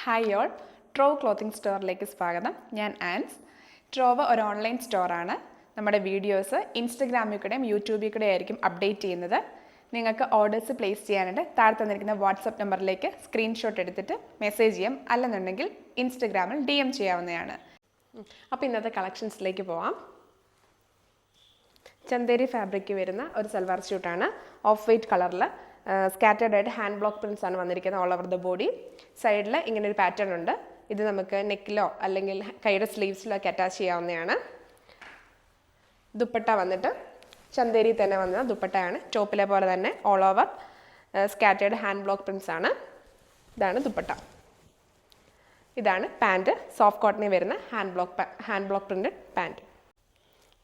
Hi all, trove clothing സ്റ്റോറിലേക്ക് സ്വാഗതം. ഞാൻ Ans. Trove ഒരു ഓൺലൈൻ സ്റ്റോറാണ്. നമ്മുടെ വീഡിയോസ് ഇൻസ്റ്റഗ്രാമിൽ കൂടെയും യൂട്യൂബിൽ കൂടെ ആയിരിക്കും അപ്ഡേറ്റ് ചെയ്യുന്നത്. നിങ്ങൾക്ക് ഓർഡേഴ്സ് പ്ലേസ് ചെയ്യാനായിട്ട് താഴെ തന്നിരിക്കുന്ന വാട്സപ്പ് നമ്പറിലേക്ക് സ്ക്രീൻഷോട്ട് എടുത്തിട്ട് മെസ്സേജ് ചെയ്യാം, അല്ലെന്നുണ്ടെങ്കിൽ ഇൻസ്റ്റഗ്രാമിൽ DM ചെയ്യാവുന്നതാണ്. അപ്പോൾ ഇന്നത്തെ കളക്ഷൻസിലേക്ക് പോവാം. ചന്തേരി ഫാബ്രിക് വരുന്ന ഒരു സൽവാർ സ്യൂട്ടാണ്. ഓഫ് വൈറ്റ് കളറിൽ സ്കാറ്റേർഡ് ആയിട്ട് ഹാൻഡ് ബ്ലോക്ക് പ്രിൻസ് ആണ് വന്നിരിക്കുന്നത് ഓൾ ഓവർ ദ ബോഡി. സൈഡിൽ ഇങ്ങനെ ഒരു പാറ്റേൺ ഉണ്ട്. ഇത് നമുക്ക് നെക്കിലോ അല്ലെങ്കിൽ കൈയുടെ സ്ലീവ്സിലോ ഒക്കെ അറ്റാച്ച് ചെയ്യാവുന്നതാണ്. ദുപ്പട്ട വന്നിട്ട് ചന്തേരി തന്നെ വന്ന ദുപ്പട്ടയാണ്. ടോപ്പിലെ പോലെ തന്നെ all over scattered hand block Prince ആണ്. ഇതാണ് ദുപ്പട്ട. ഇതാണ് പാൻറ്. സോഫ്റ്റ് കോട്ടണിൽ വരുന്ന ഹാൻഡ് ബ്ലോക്ക് പ്രിൻറ്റഡ് പാൻറ്.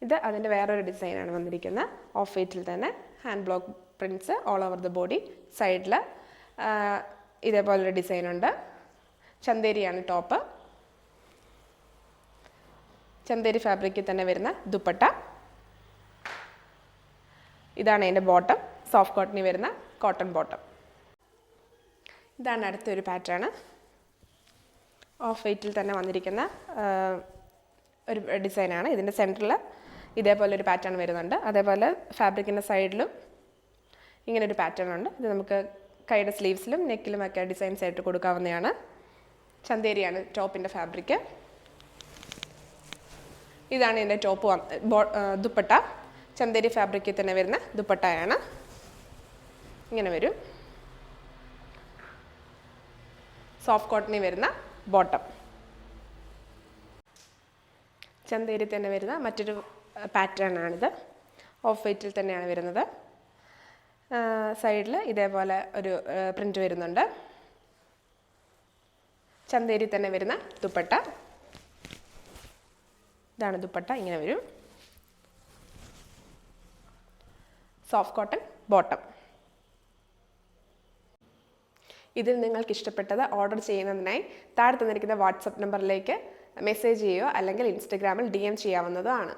ഇത് അതിൻ്റെ വേറൊരു ഡിസൈനാണ് വന്നിരിക്കുന്നത്. ഓഫ് വൈറ്റിൽ തന്നെ hand block prints all over the body. സൈഡിൽ ഇതേപോലൊരു ഡിസൈനുണ്ട്. ചന്തേരിയാണ് ടോപ്പ്. ചന്തേരി ഫാബ്രിക്കിൽ തന്നെ വരുന്ന ദുപ്പട്ട. ഇതാണ് അതിൻ്റെ ബോട്ടം. സോഫ്റ്റ് കോട്ടണിൽ വരുന്ന കോട്ടൺ ബോട്ടം. ഇതാണ് അടുത്തൊരു പാറ്റേൺ. ഓഫ് വൈറ്റിൽ തന്നെ വന്നിരിക്കുന്ന ഒരു ഡിസൈനാണ്. ഇതിൻ്റെ സെൻറ്ററിൽ ഇതേപോലെ ഒരു പാറ്റേൺ വരുന്നുണ്ട്. അതേപോലെ ഫാബ്രിക്കിൻ്റെ സൈഡിലും ഇങ്ങനൊരു പാറ്റേൺ ഉണ്ട്. ഇത് നമുക്ക് കൈയുടെ സ്ലീവ്സിലും നെക്കിലും ഒക്കെ ഡിസൈൻസ് ആയിട്ട് കൊടുക്കാവുന്നതാണ്. ചന്തേരിയാണ് ടോപ്പിൻ്റെ ഫാബ്രിക്. ഇതാണ് ഇതിൻ്റെ ടോപ്പ് ദുപ്പട്ട. ചന്തേരി ഫാബ്രിക്കിൽ തന്നെ വരുന്ന ദുപ്പട്ടയാണ്. ഇങ്ങനെ വരും. സോഫ്റ്റ് കോട്ടണിൽ വരുന്ന ബോട്ടം. ചന്തേരി തന്നെ വരുന്ന മറ്റൊരു പാറ്റേൺ ആണിത്. ഓഫ് വൈറ്റിൽ തന്നെയാണ് വരുന്നത്. സൈഡിൽ ഇതേപോലെ ഒരു പ്രിൻ്റ് വരുന്നുണ്ട്. ചന്തേരി തന്നെ വരുന്ന ദുപ്പട്ട. ഇതാണ് ദുപ്പട്ട. ഇങ്ങനെ വരും. Soft cotton bottom. ഇതിൽ നിങ്ങൾക്ക് ഇഷ്ടപ്പെട്ടത് ഓർഡർ ചെയ്യുന്നതിനായി താഴെ തന്നിരിക്കുന്ന വാട്സപ്പ് നമ്പറിലേക്ക് മെസ്സേജ് ചെയ്യുകയോ അല്ലെങ്കിൽ ഇൻസ്റ്റഗ്രാമിൽ DM ചെയ്യാവുന്നതാണ്.